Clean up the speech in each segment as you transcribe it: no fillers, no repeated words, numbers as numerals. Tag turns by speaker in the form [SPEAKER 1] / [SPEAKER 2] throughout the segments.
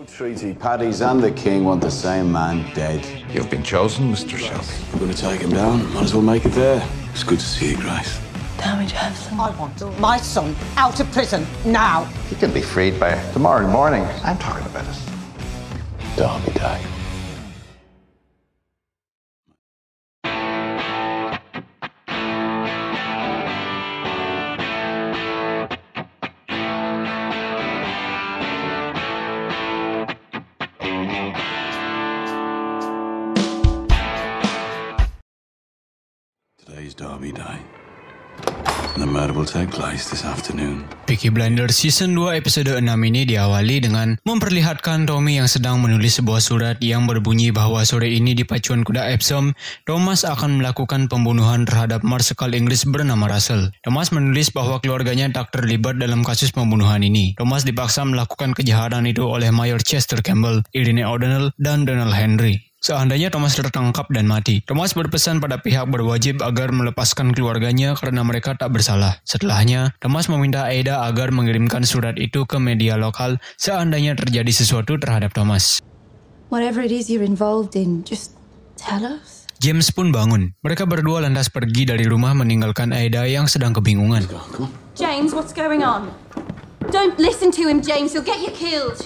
[SPEAKER 1] Treaty Paddy's and the king want the same man dead.
[SPEAKER 2] You've been chosen, Mr. Shelby.
[SPEAKER 1] We're going to take him down. Might as well make it there. It's good to see you, Grace.
[SPEAKER 3] Damage Hudson.
[SPEAKER 4] I want my son out of prison now.
[SPEAKER 2] He can be freed by tomorrow morning. I'm talking about it.
[SPEAKER 1] Derby Day. Today's Derby Day. And the murder will take place this afternoon.
[SPEAKER 5] Peaky Blinders Season 2 episode 6 ini diawali dengan memperlihatkan Tommy yang sedang menulis sebuah surat yang berbunyi bahwa sore ini di pacuan kuda Epsom, Thomas akan melakukan pembunuhan terhadap Marsekal Inggris bernama Russell. Thomas menulis bahwa keluarganya tak terlibat dalam kasus pembunuhan ini. Thomas dipaksa melakukan kejahatan itu oleh Mayor Chester Campbell, Irene O'Donnell, dan Donald Henry. Seandainya Thomas tertangkap dan mati, Thomas berpesan pada pihak berwajib agar melepaskan keluarganya karena mereka tak bersalah. Setelahnya, Thomas meminta Ada agar mengirimkan surat itu ke media lokal seandainya terjadi sesuatu terhadap Thomas.
[SPEAKER 3] Whatever it is you're involved in, just tell us.
[SPEAKER 5] James pun bangun. Mereka berdua lantas pergi dari rumah meninggalkan Ada yang sedang kebingungan.
[SPEAKER 6] James, what's going on? Don't listen to him, James. He'll get you killed.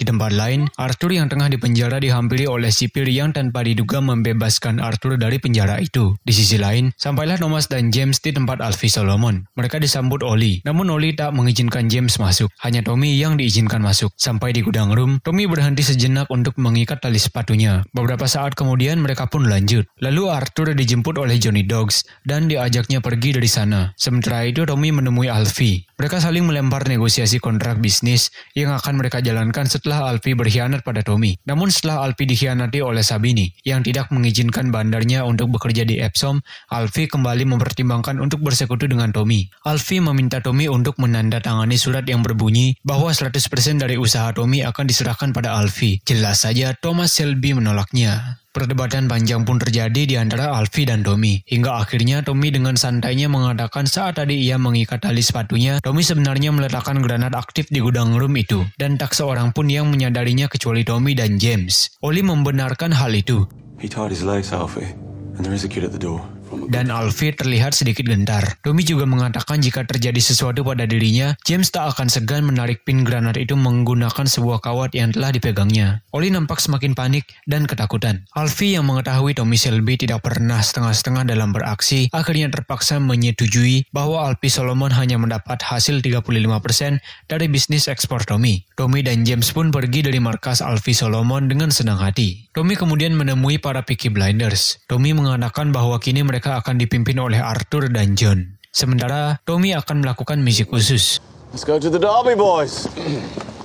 [SPEAKER 5] Di tempat lain, Arthur yang tengah dipenjara dihampiri oleh sipir yang tanpa diduga membebaskan Arthur dari penjara itu. Di sisi lain, sampailah Thomas dan James di tempat Alfie Solomon. Mereka disambut Ollie, namun Ollie tak mengizinkan James masuk. Hanya Tommy yang diizinkan masuk. Sampai di gudang room, Tommy berhenti sejenak untuk mengikat tali sepatunya. Beberapa saat kemudian mereka pun lanjut. Lalu Arthur dijemput oleh Johnny Dogs dan diajaknya pergi dari sana. Sementara itu Tommy menemui Alfie. Mereka saling melempar negosiasi kontrak bisnis yang akan mereka jalankan setelah Alfie berkhianat pada Tommy. Namun setelah Alfie dikhianati oleh Sabini yang tidak mengizinkan bandarnya untuk bekerja di Epsom, Alfie kembali mempertimbangkan untuk bersekutu dengan Tommy. Alfie meminta Tommy untuk menandatangani surat yang berbunyi bahwa 100% dari usaha Tommy akan diserahkan pada Alfie. Jelas saja Thomas Shelby menolaknya. Perdebatan panjang pun terjadi di antara Alfie dan Tommy. Hingga akhirnya Tommy dengan santainya mengatakan saat tadi ia mengikat tali sepatunya, Tommy sebenarnya meletakkan granat aktif di gudang room itu. Dan tak seorang pun yang menyadarinya kecuali Tommy dan James. Ollie membenarkan hal itu.
[SPEAKER 1] He tied his legs, Alfie, and there is a kid at the door.
[SPEAKER 5] Dan Alfie terlihat sedikit gentar. Tommy juga mengatakan jika terjadi sesuatu pada dirinya, James tak akan segan menarik pin granat itu menggunakan sebuah kawat yang telah dipegangnya. Ollie nampak semakin panik dan ketakutan. Alfie yang mengetahui Tommy Shelby tidak pernah setengah-setengah dalam beraksi, akhirnya terpaksa menyetujui bahwa Alfie Solomon hanya mendapat hasil 35% dari bisnis ekspor Tommy. Tommy dan James pun pergi dari markas Alfie Solomon dengan senang hati. Tommy kemudian menemui para Peaky Blinders. Tommy mengatakan bahwa kini mereka akan dipimpin oleh Arthur dan John. Sementara Tommy akan melakukan misi khusus.
[SPEAKER 1] Let's go to the Derby, boys.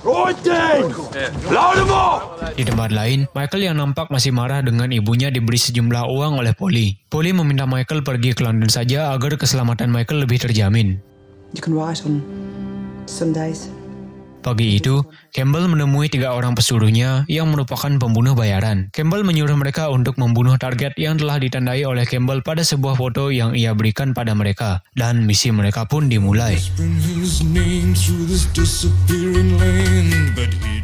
[SPEAKER 1] Right then! Load them up!
[SPEAKER 5] Di tempat lain, Michael yang nampak masih marah dengan ibunya diberi sejumlah uang oleh Polly. Polly meminta Michael pergi ke London saja agar keselamatan Michael lebih terjamin.
[SPEAKER 7] You can write on Sundays.
[SPEAKER 5] Pagi itu, Campbell menemui 3 orang pesuruhnya yang merupakan pembunuh bayaran. Campbell menyuruh mereka untuk membunuh target yang telah ditandai oleh Campbell pada sebuah foto yang ia berikan pada mereka. Dan misi mereka pun dimulai.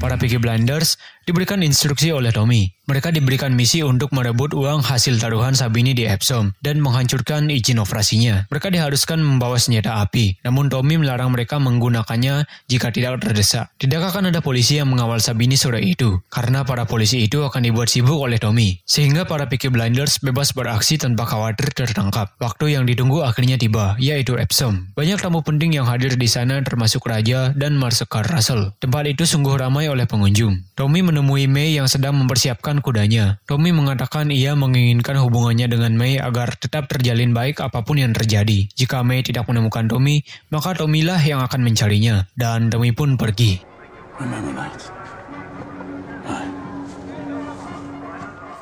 [SPEAKER 5] Para Peaky Blinders diberikan instruksi oleh Tommy. Mereka diberikan misi untuk merebut uang hasil taruhan Sabini di Epsom dan menghancurkan izin operasinya. Mereka diharuskan membawa senjata api, namun Tommy melarang mereka menggunakannya jika tidak terdesak. Tidak akan ada polisi yang mengawal Sabini sore itu, karena para polisi itu akan dibuat sibuk oleh Tommy. Sehingga para Peaky Blinders bebas beraksi tanpa khawatir tertangkap. Waktu yang ditunggu akhirnya tiba, yaitu Epsom. Banyak tamu penting yang hadir di sana termasuk Raja dan Marsekal Russell. Tempat itu sungguh ramai oleh pengunjung. Tommy menemui May yang sedang mempersiapkan kudanya. Tommy mengatakan ia menginginkan hubungannya dengan May agar tetap terjalin baik apapun yang terjadi. Jika May tidak menemukan Tommy, maka Tommy lah yang akan mencarinya. Dan Tommy pun pergi.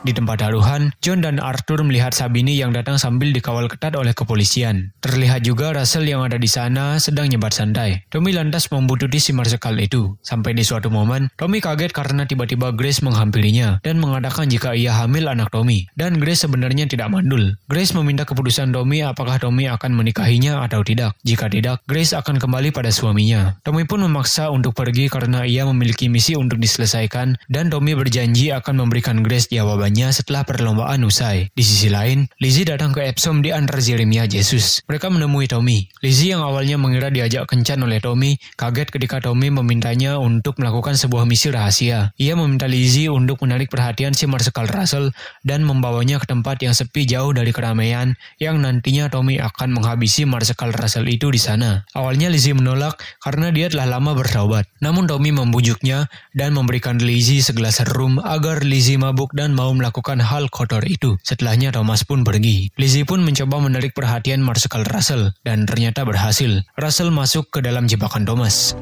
[SPEAKER 5] Di tempat taruhan, John dan Arthur melihat Sabini yang datang sambil dikawal ketat oleh kepolisian. Terlihat juga Russell yang ada di sana sedang nyebat santai. Tommy lantas membuntuti si marsekal itu. Sampai di suatu momen, Tommy kaget karena tiba-tiba Grace menghampirinya dan mengatakan jika ia hamil anak Tommy. Dan Grace sebenarnya tidak mandul. Grace meminta keputusan Tommy apakah Tommy akan menikahinya atau tidak. Jika tidak, Grace akan kembali pada suaminya. Tommy pun memaksa untuk pergi karena ia memiliki misi untuk diselesaikan dan Tommy berjanji akan memberikan Grace jawabannya setelah perlombaan usai. Di sisi lain, Lizzie datang ke Epsom diantar Jeremiah Jesus. Mereka menemui Tommy. Lizzie yang awalnya mengira diajak kencan oleh Tommy, kaget ketika Tommy memintanya untuk melakukan sebuah misi rahasia. Ia meminta Lizzie untuk menarik perhatian si Marsekal Russell dan membawanya ke tempat yang sepi jauh dari keramaian yang nantinya Tommy akan menghabisi Marsekal Russell itu di sana. Awalnya Lizzie menolak karena dia telah lama bertaubat. Namun Tommy membujuknya dan memberikan Lizzie segelas rum agar Lizzie mabuk dan mau melakukan hal kotor itu. Setelahnya Thomas pun pergi. Lizzie pun mencoba menarik perhatian Marsekal Russell dan ternyata berhasil. Russell masuk ke dalam jebakan Thomas.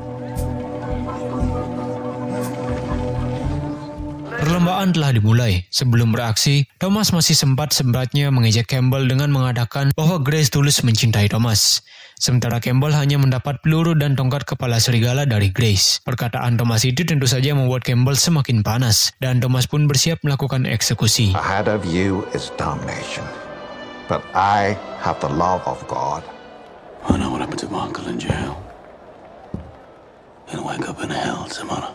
[SPEAKER 5] Perlombaan telah dimulai. Sebelum beraksi, Thomas masih sempat-sempatnya mengejek Campbell dengan mengatakan bahwa Grace tulus mencintai Thomas. Sementara Campbell hanya mendapat peluru dan tongkat kepala serigala dari Grace. Perkataan Thomas itu tentu saja membuat Campbell semakin panas, dan Thomas pun bersiap melakukan eksekusi.
[SPEAKER 2] Ahead of you is damnation, but I have the love of God.
[SPEAKER 1] I know what happened to my uncle in jail. He'll wake up in hell tomorrow.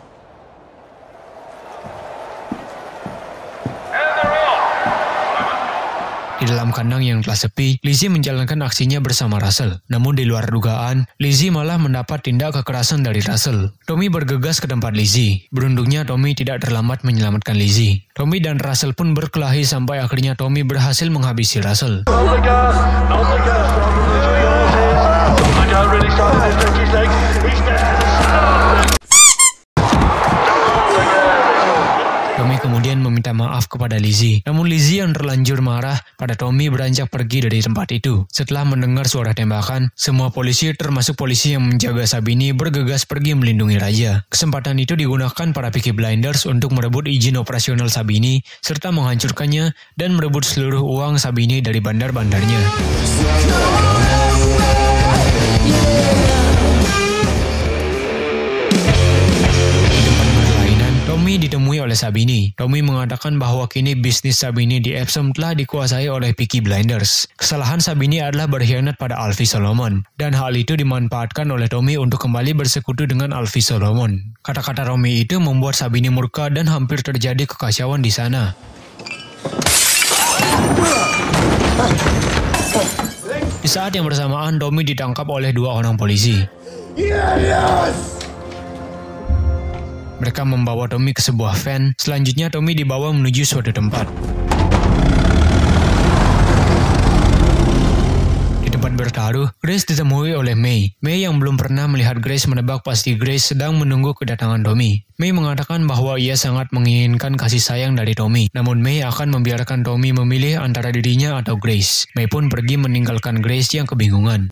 [SPEAKER 5] Di dalam kandang yang telah sepi, Lizzie menjalankan aksinya bersama Russell. Namun di luar dugaan, Lizzie malah mendapat tindak kekerasan dari Russell. Tommy bergegas ke tempat Lizzie. Beruntungnya Tommy tidak terlambat menyelamatkan Lizzie. Tommy dan Russell pun berkelahi sampai akhirnya Tommy berhasil menghabisi Russell. Tommy kemudian meminta maaf kepada Lizzie. Namun Lizzie yang terlanjur marah pada Tommy beranjak pergi dari tempat itu. Setelah mendengar suara tembakan, semua polisi termasuk polisi yang menjaga Sabini bergegas pergi melindungi raja. Kesempatan itu digunakan para Peaky Blinders untuk merebut izin operasional Sabini serta menghancurkannya dan merebut seluruh uang Sabini dari bandar-bandarnya. Tommy ditemui oleh Sabini. Tommy mengatakan bahwa kini bisnis Sabini di Epsom telah dikuasai oleh Peaky Blinders. Kesalahan Sabini adalah berkhianat pada Alfie Solomon, dan hal itu dimanfaatkan oleh Tommy untuk kembali bersekutu dengan Alfie Solomon. Kata-kata Tommy itu membuat Sabini murka dan hampir terjadi kekacauan di sana. Di saat yang bersamaan, Tommy ditangkap oleh dua orang polisi. Mereka membawa Tommy ke sebuah van. Selanjutnya Tommy dibawa menuju suatu tempat. Di tempat bertaruh, Grace ditemui oleh May. May yang belum pernah melihat Grace menebak pasti Grace sedang menunggu kedatangan Tommy. May mengatakan bahwa ia sangat menginginkan kasih sayang dari Tommy. Namun May akan membiarkan Tommy memilih antara dirinya atau Grace. May pun pergi meninggalkan Grace yang kebingungan.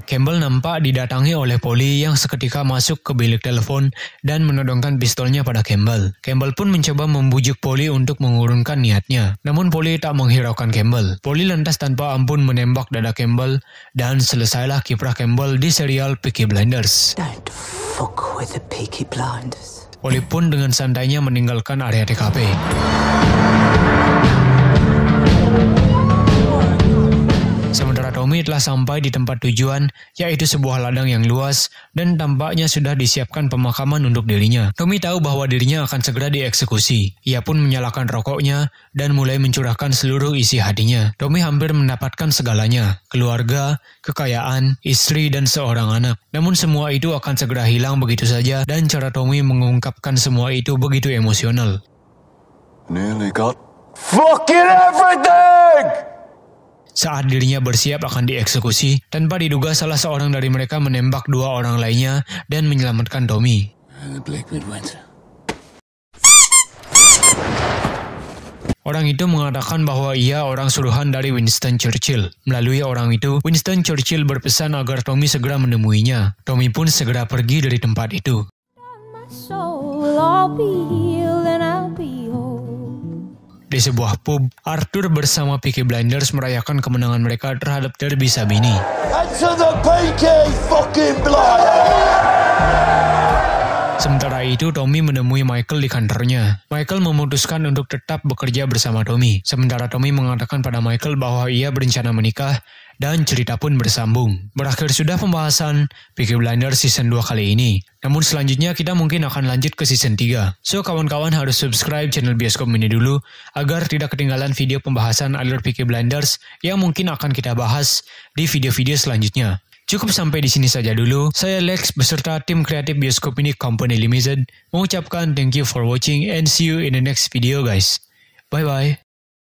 [SPEAKER 5] Campbell nampak didatangi oleh poli yang seketika masuk ke bilik telepon dan menodongkan pistolnya pada Campbell. Campbell pun mencoba membujuk poli untuk mengurungkan niatnya. Namun poli tak menghiraukan Campbell. Poli lantas tanpa ampun menembak dada Campbell dan selesailah kiprah Campbell di serial Peaky Blinders.
[SPEAKER 7] Don't fuck with the Peaky Blinders.
[SPEAKER 5] Poli pun dengan santainya meninggalkan area TKP. Sementara Tommy telah sampai di tempat tujuan, yaitu sebuah ladang yang luas, dan tampaknya sudah disiapkan pemakaman untuk dirinya. Tommy tahu bahwa dirinya akan segera dieksekusi. Ia pun menyalakan rokoknya, dan mulai mencurahkan seluruh isi hatinya. Tommy hampir mendapatkan segalanya, keluarga, kekayaan, istri, dan seorang anak. Namun semua itu akan segera hilang begitu saja, dan cara Tommy mengungkapkan semua itu begitu emosional.
[SPEAKER 1] Nearly got fucking everything!
[SPEAKER 5] Saat dirinya bersiap akan dieksekusi, tanpa diduga salah seorang dari mereka menembak dua orang lainnya dan menyelamatkan Tommy. Orang itu mengatakan bahwa ia orang suruhan dari Winston Churchill. Melalui orang itu, Winston Churchill berpesan agar Tommy segera menemuinya. Tommy pun segera pergi dari tempat itu.
[SPEAKER 8] I'll be healed and I'll be whole.
[SPEAKER 5] Di sebuah pub, Arthur bersama Peaky Blinders merayakan kemenangan mereka terhadap Derby Sabini.
[SPEAKER 9] And to the Peaky fucking Blinders!
[SPEAKER 5] Sementara itu, Tommy menemui Michael di kantornya. Michael memutuskan untuk tetap bekerja bersama Tommy. Sementara Tommy mengatakan pada Michael bahwa ia berencana menikah dan cerita pun bersambung. Berakhir sudah pembahasan Peaky Blinders season 2 kali ini. Namun selanjutnya kita mungkin akan lanjut ke season 3. So kawan-kawan harus subscribe channel Bioskop Mini dulu agar tidak ketinggalan video pembahasan alur Peaky Blinders yang mungkin akan kita bahas di video-video selanjutnya. Cukup sampai di sini saja dulu. Saya Lex beserta tim kreatif Bioskop Mini Company Limited mengucapkan thank you for watching and see you in the next video guys. Bye bye.